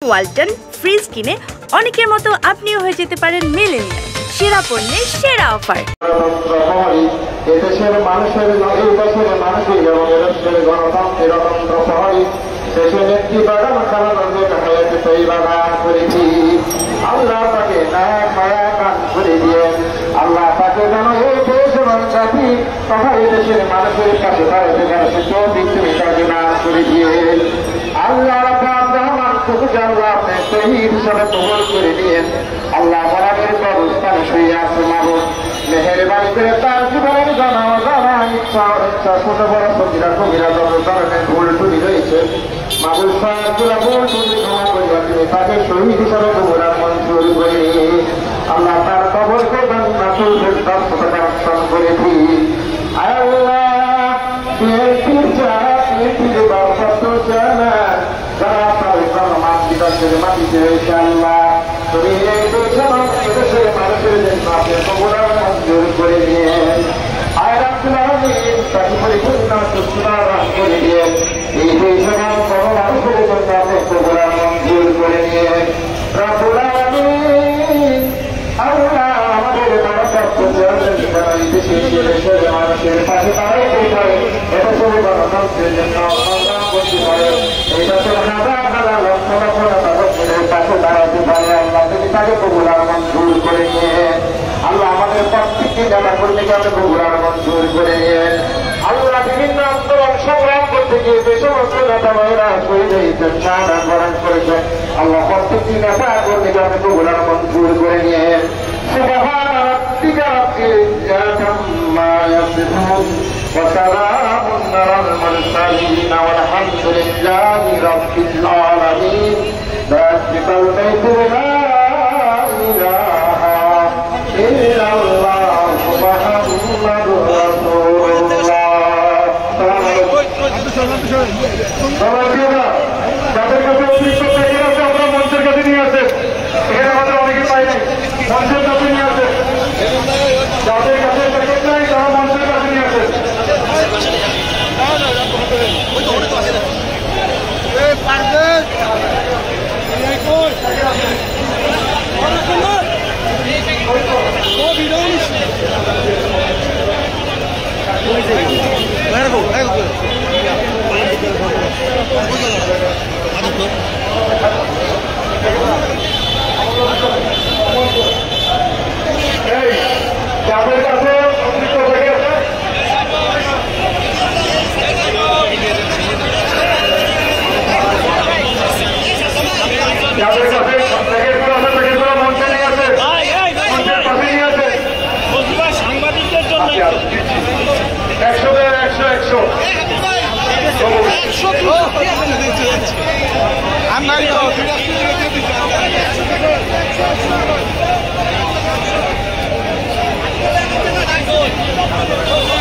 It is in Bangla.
ওয়ালটন ফ্রিজ কিনে অনেকের মতো আপনিও হয়ে যেতে পারেন মিলেনিয়াল। সেরা পণ্যের সেরা অফার। এদেশের মানুষের এই বছরে মানসিক এবং এদেশের গণতন্ত্রের অতন্ত্র প্রহরী দেশের একটি বাগান খালানোর জন্য হয়েছে সেই বাগান করেছি। আল্লাহ তাকে না খায়া কান করে দিয়ে আল্লাহ তাকে যেন এই দেশ এবং জাতি তথা এই দেশের মানুষের কাছে দাঁড়াতে যেন সে চৌদিক তুমি তাকে দান করে দিয়ে আল্লাহ রহমান খুবকে আল্লাহ আপনি শহীদ হিসাবে কবুল করে নিয়েন। আল্লাহ বরাবর কবরস্থানে শুয়ে আছে মাবুদ মেহেরবানি করে তার জীবনের জানা অজানা ইচ্ছা অনিচ্ছা ছোট বড় সকিরা কবিরা যত ধরনের ভুল টুলি রয়েছে মাবুদ সবগুলো ভুল টুলি ক্ষমা করিয়া তিনি তাকে শহীদ হিসাবে কবুলার মঞ্জুর করে আল্লাহ তার কবরকে জান্নাতুল ফিরদাউস কানেকশন করে দিই। আল্লাহ বিএনপির বিএনপির বাপত্ব জানা যারা আপনার জন্মান্তিকাশের মাটিতে রয়েছে আল্লাহ তুমি এই দেশের মানুষের জন্য আপনি কবুলার মঞ্জুর করে নিয়ে তাকে পরিপূর্ণ সুস্থতা করে দিয়ে এই দেশের মানুষের জন্য আপনি কবুলার মঞ্জুর করে নিয়ে আল্লাহ আমাদের দেশের মানুষের পাশে দাঁড়াইতে পারে এদেশের গণতন্ত্রের জন্য সংগ্রাম করতে পারে এই দেশের হাজার হাজার লক্ষ লক্ষ লোকের পাশে দাঁড়াইতে পারে আল্লাহ তুমি তাকে কবুলার মঞ্জুর করে নিয়ে আল্লাহ আমাদের প্রত্যেকটি নেতা কর্মীকে আপনি কবুলার মঞ্জুর করে নিয়ে আল্লাহ বিভিন্ন আন্দোলন সংগ্রাম করতে গিয়ে যে সমস্ত নেতা ভাইরা শহীদ হয়েছেন শাহাদাত বরণ করেছেন আল্লাহ প্রত্যেকটি নেতা কর্মীকে আপনি কবুলার মঞ্জুর করে নিয়ে سبحان ربك رب العزة عما يصفون وسلام على المرسلين والحمد لله رب العالمين ذلك البيت لا إله إلا الله محمد رسول الله যাদের কাছে অতিরিক্ত প্যাকেট আছে আপনারা মঞ্চের কাছে নিয়ে আসেন। এখানে আমাদের অনেকে পাই নাই, মঞ্চের কাছে নিয়ে আসেন। যাদের কাছে প্যাকেট নাই তারা মঞ্চের কাছে নিয়ে আসেন। যাদের কাছে অতিরিক্ত প্যাকেট আছে যাদের কাছে প্যাকেটগুলো আছে প্যাকেটগুলো মঞ্চে নিয়ে আছে, মঞ্চের পাশে নিয়ে আছে। সাংবাদিকদের জন্য 100 100 100